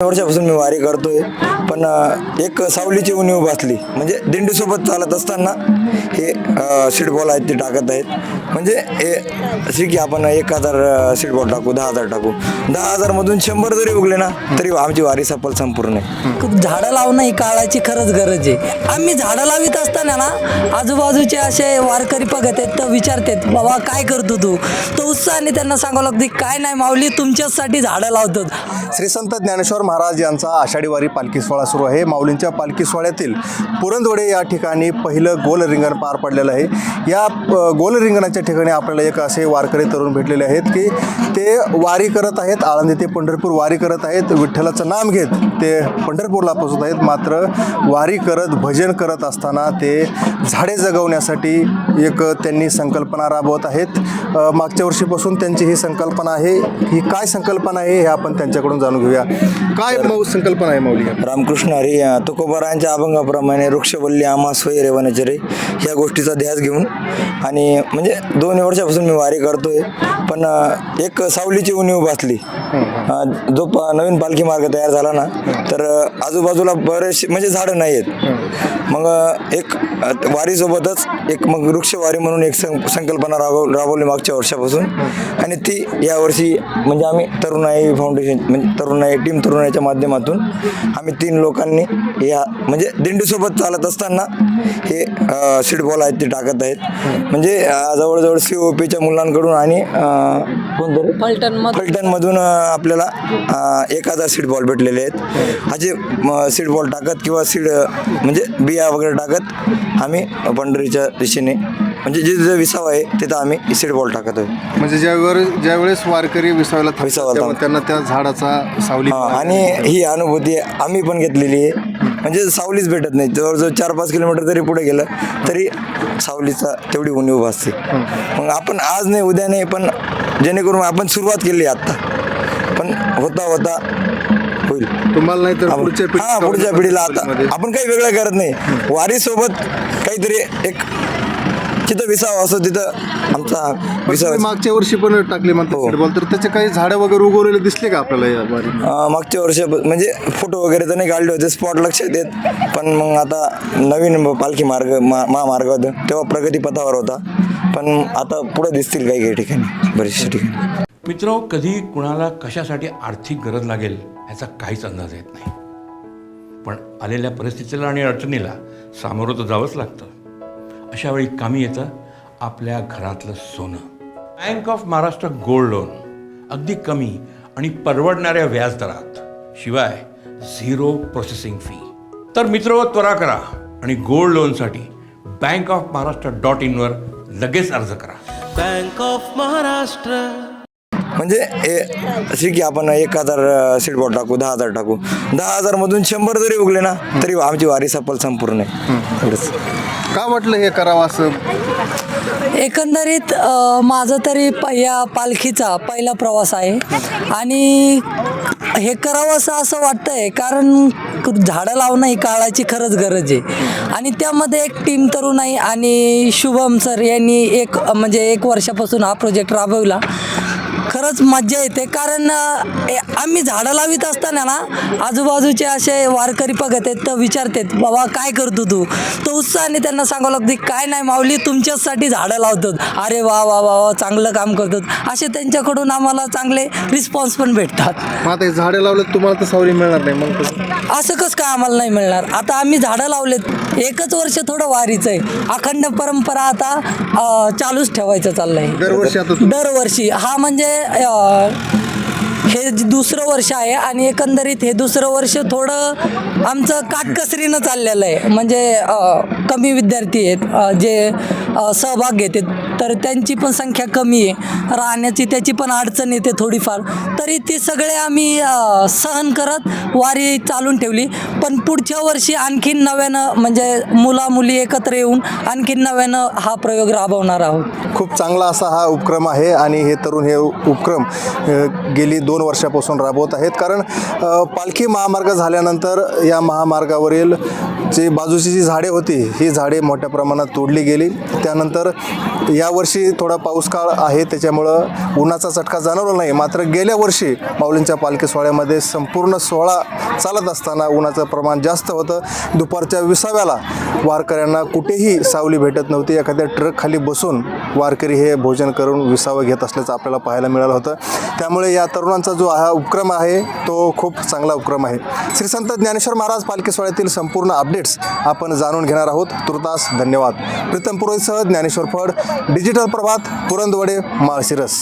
वर्षापासून मी वारी करतोय, पण एक सावलीची उणीव भासली. म्हणजे दिंडीसोबत चालत असताना हे सीड बॉल आहेत ते टाकत आहेत. म्हणजे हे असे की आपण 1000 सीड बॉल टाकू, 10,000 टाकू, 10,000 मधून 100 जरी उगले ना तरी आमची वारी सफल संपूर्ण आहे. झाडं लावणं ही काळाची खरंच गरज आहे. आम्ही झाडं लावित असताना ना आजूबाजूचे असे वारकरी बघत आहेत तर विचारतात, बाबा काय करतो तू? तो उत्साहाने त्यांना सांगावं लागतं, काय नाही माऊली, तुमच्यासाठी झाडं लावतो. श्री संत ज्ञानेश्वर महाराज यांचा आषाढी वारी पालखी सोहळा सुरू आहे. माऊलींच्या पालखी सोहळ्यातील पुरंदवडे या ठिकाणी पहिलं गोल रिंगण पार पडलेलं आहे. या गोल रिंगणाच्या ठिकाणी आपल्याला एक असे वारकरी तरुण भेटलेले आहेत की ते वारी करत आहेत, आळंदी ते पंढरपूर वारी करत आहेत. विठ्ठलाचं नाम घेत ते पंढरपूरला पोहोचत आहेत. मात्र वारी करत भजन करत असताना ते झाडे जगवण्यासाठी एक त्यांनी संकल्पना राबवत आहेत. मागच्या वर्षीपासून त्यांची ही संकल्पना आहे. ही काय संकल्पना आहे हे आपण त्यांच्याकडून जाणून घेऊया. काय संकल्पना आहे माऊली? रामकृष्ण हरी तुकोबारायांच्या अभंगाप्रमाणे वृक्षवल्ली आम्हा सोयी रे वनचरे ह्या गोष्टीचा ध्यास घेऊन आणि म्हणजे 2 वर्षापासून मी वारी करतोय, पण एक सावलीची उणीव भासली. जो नवीन पालखी मार्ग तयार झाला ना तर आजूबाजूला बरेचसे म्हणजे झाडं नाही आहेत. मग एक वारीसोबतच एक मग वृक्षवारी म्हणून एक संकल्पना राबवली मागच्या वर्षापासून. आणि ती यावर्षी म्हणजे आम्ही तरुणाई फाउंडेशन म्हणजे तरुणाई टीम तरुणाईच्या माध्यमातून आम्ही 3 लोकांनी या म्हणजे दिंडीसोबत चालत असताना हे सीड बॉल आहेत ते टाकत आहेत. म्हणजे जवळजवळ COPच्या मुलांकडून आणि फलटणमधून आपल्याला 1000 सीड बॉल भेटलेले आहेत. असे सीड बॉल टाकत किंवा सीड म्हणजे बिया वगैरे टाकत आम्ही पंढरीच्या दिशेने म्हणजे जिथे विसावा आहे तिथं आम्ही सीड बॉल टाकत आहे. म्हणजे ज्यावेळेस वारकरी विसाव्याला त्यांना त्या झाडाचा सावली आणि ही अनुभूती आम्ही पण घेतलेली आहे. म्हणजे सावलीच भेटत नाही. जवळजवळ 4-5 किलोमीटर जरी पुढे गेलं तरी सावलीचा तेवढी उणीव भासते. मग आपण आज नाही उद्या नाही, पण जेणेकरून आपण सुरुवात केली आत्ता, पण होता होईल. तुम्हाला नाही तर पुढच्या पिढीला आता आपण काही वेगळं करत नाही. वारीसोबत काहीतरी एक जिथं विसावा असतो तिथं आमचा विसावा. मागच्या वर्षी पण टाकले म्हणतात, तर त्याचे काही झाडं वगैरे उगवलेले दिसले का आपल्याला या वारी? मागच्या वर्षी म्हणजे फोटो वगैरे तर नाही काढले होते, स्पॉट लक्षात येत. पण मग आता नवीन पालखी मार्ग महामार्ग होतं तेव्हा प्रगतीपथावर होता, पण आता पुढे दिसतील काही ठिकाणी, बरेचशा ठिकाणी. मित्र, कधी कुणाला कशासाठी आर्थिक गरज लागेल याचा काहीच अंदाज येत नाही, पण आलेल्या परिस्थितीला आणि अडचणीला सामोरं तर जावंच लागतं. अशा वेळी कामी येतं आपल्या घरातलं सोनं. Bank of Maharashtra gold loan अगदी कमी आणि परवडणाऱ्या व्याजदरात, शिवाय 0 प्रोसेसिंग फी. तर मित्र, त्वरा करा आणि गोल्ड लोनसाठी bankofmaharashtra.in वर लगेच अर्ज करा. Bank of Maharashtra. म्हणजे हे असे की आपण 1000 सीड बॉल टाकू, 10,000 टाकू, 10,000 मधून 100 जरी उगले ना तरी आमची वारी सफल संपूर्ण आहे. एवढंच. का वाटलं हे करावं असं? एकंदरीत माझं तरी या पालखीचा पहिला प्रवास आहे आणि हे करावं असं वाटतंय, कारण झाडं लावणं ही काळाची खरंच गरज आहे. आणि त्यामध्ये एक टीम तरुणाई आणि शुभम सर यांनी म्हणजे 1 वर्षापासून हा प्रोजेक्ट राबवला. खरंच मज्जा येते, कारण आम्ही झाडं लावित असताना ना आजूबाजूचे असे वारकरी बघत आहेत तर विचारतात, बाबा काय करतो तू? तो उत्साहाने त्यांना सांगावं लागतं, काय नाही माऊली, तुमच्यासाठी झाडं लावतो. अरे वा वा वा वा, चांगलं काम करतात. असे त्यांच्याकडून आम्हाला चांगले रिस्पॉन्स पण भेटतात. आता झाडं लावलं तुम्हाला तर सावली मिळणार नाही, मग असं कसं काय आम्हाला नाही मिळणार? आता आम्ही झाडं लावलेत, 1च वर्ष थोडं वारीचं आहे. अखंड परंपरा आता चालूच ठेवायचं चाललंय दरवर्षी. हा म्हणजे हे 2रं वर्ष आहे आणि एकंदरीत हे 2रं वर्ष थोडं आमचं काटकसरीनं चाललेलं आहे. म्हणजे कमी विद्यार्थी आहेत जे सहभाग घेतात, तर त्यांची पण संख्या कमी आहे. राहण्याची त्याची पण अडचण येते थोडीफार, तरी ते सगळे आम्ही सहन करत वारी चालून ठेवली. पण पुढच्या वर्षी आणखीन नव्यानं म्हणजे मुला-मुली एकत्र येऊन आणखीन नव्यानं हा प्रयोग राबवणार आहोत. खूप चांगला असा हा उपक्रम आहे आणि हे तरुण हे उपक्रम गेली 2 2 वर्षापासून राबवत आहेत. कारण पालखी महामार्ग झाल्यानंतर या महामार्गावरील जी बाजूची जी झाडे होती ही झाडे मोठ्या प्रमाणात तोडली गेली. त्यानंतर यावर्षी थोडा पाऊस काळ आहे त्याच्यामुळं उन्हाचा चटका जाणवला नाही. मात्र गेल्या वर्षी माऊलींच्या पालखी सोहळ्यामध्ये संपूर्ण सोहळा चालत असताना उन्हाचं प्रमाण जास्त होतं. दुपारच्या 20व्याला वारकऱ्यांना कुठेही सावली भेटत नव्हती. एखाद्या ट्रक खाली बसून वारकरी हे भोजन करून विसावं घेत असल्याचं आपल्याला पाहायला मिळालं होतं. त्यामुळे या तरुणांचा जो हा उपक्रम आहे तो खूप चांगला उपक्रम आहे. श्री संत ज्ञानेश्वर महाराज पालखी सोहळ्यातील संपूर्ण अपडेट्स आपण जाणून घेणार आहोत. तुर्तास धन्यवाद. प्रीतम पुरोहितसह ज्ञानेश्वर फड, डिजिटल प्रभात, पुरंदवडे, माळशिरस.